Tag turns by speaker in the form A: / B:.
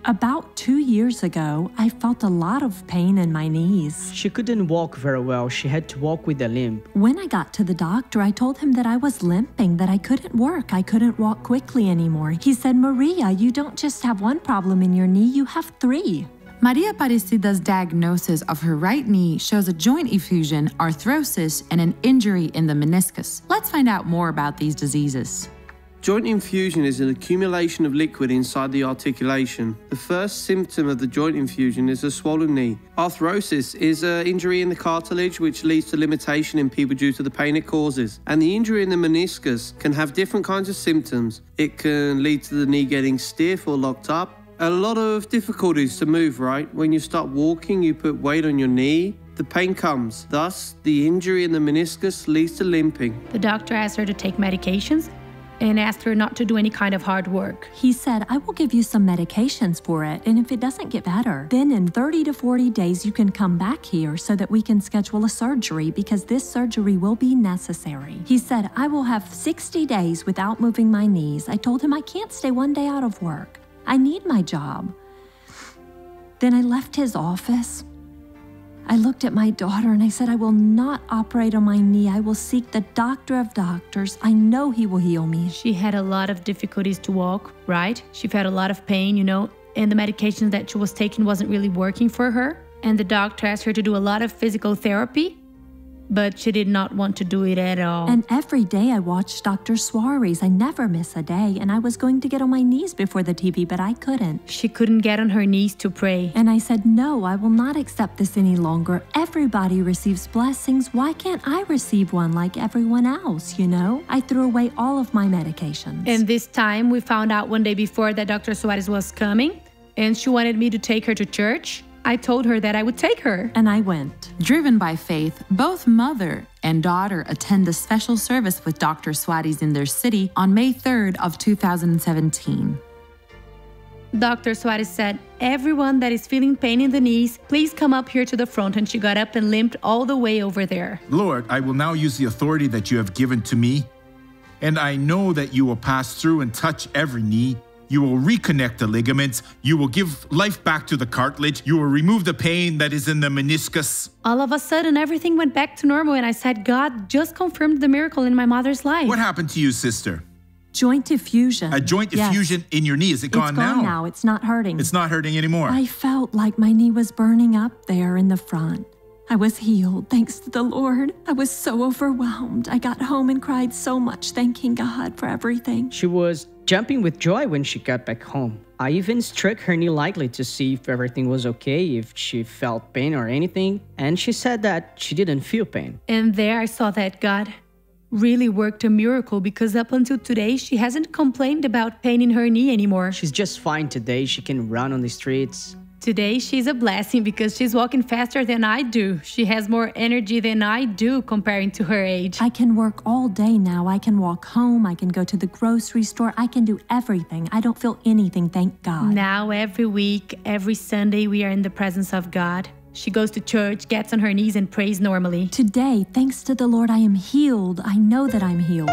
A: About 2 years ago, I felt a lot of pain in my knees.
B: She couldn't walk very well. She had to walk with a limp.
A: When I got to the doctor, I told him that I was limping, that I couldn't work, I couldn't walk quickly anymore. He said, "Maria, you don't just have one problem in your knee, you have 3.
C: Maria Aparecida's diagnosis of her right knee shows a joint effusion, arthrosis, and an injury in the meniscus. Let's find out more about these diseases.
D: Joint infusion is an accumulation of liquid inside the articulation. The first symptom of the joint infusion is a swollen knee. Arthrosis is an injury in the cartilage which leads to limitation in people due to the pain it causes. And the injury in the meniscus can have different kinds of symptoms. It can lead to the knee getting stiff or locked up. A lot of difficulties to move, right? When you start walking, you put weight on your knee. The pain comes. Thus, the injury in the meniscus leads to limping.
E: The doctor asked her to take medications and asked her not to do any kind of hard work.
A: He said, "I will give you some medications for it, and if it doesn't get better, then in 30 to 40 days you can come back here so that we can schedule a surgery because this surgery will be necessary." He said, "I will have 60 days without moving my knees." I told him I can't stay one day out of work. I need my job. Then I left his office. I looked at my daughter and I said, "I will not operate on my knee. I will seek the doctor of doctors. I know he will heal me."
E: She had a lot of difficulties to walk, right? She felt a lot of pain, and the medication that she was taking wasn't really working for her. And the doctor asked her to do a lot of physical therapy, but she did not want to do it at all.
A: And every day I watched Dr. Suarez. I never miss a day, and I was going to get on my knees before the TV, but I couldn't.
E: She couldn't get on her knees to pray.
A: And I said, "No, I will not accept this any longer. Everybody receives blessings. Why can't I receive one like everyone else, I threw away all of my medications.
E: And this time we found out one day before that Dr. Suarez was coming, and she wanted me to take her to church. I told her that I would take her.
A: And I went.
C: Driven by faith, both mother and daughter attend a special service with Dr. Suarez in their city on May 3rd of 2017.
E: Dr. Suarez said, "Everyone that is feeling pain in the knees, please come up here to the front." And she got up and limped all the way over there.
F: Lord, I will now use the authority that you have given to me, and I know that you will pass through and touch every knee. You will reconnect the ligaments. You will give life back to the cartilage. You will remove the pain that is in the meniscus.
E: All of a sudden, everything went back to normal, and I said, "God just confirmed the miracle in my mother's life."
F: What happened to you, sister?
A: Joint effusion.
F: A joint effusion in your knee. Is it gone now?
A: It's gone now. It's not hurting.
F: It's not hurting anymore.
A: I felt like my knee was burning up there in the front. I was healed, thanks to the Lord. I was so overwhelmed. I got home and cried so much, thanking God for everything.
B: She was jumping with joy when she got back home. I even struck her knee lightly to see if everything was okay, if she felt pain or anything, and she said that she didn't feel pain.
E: And there I saw that God really worked a miracle, because up until today, she hasn't complained about pain in her knee anymore.
B: She's just fine today. She can run on the streets.
E: Today, she's a blessing because she's walking faster than I do. She has more energy than I do comparing to her age.
A: I can work all day now. I can walk home. I can go to the grocery store. I can do everything. I don't feel anything, thank God.
E: Now, every week, every Sunday, we are in the presence of God. She goes to church, gets on her knees, and prays normally.
A: Today, thanks to the Lord, I am healed. I know that I'm healed.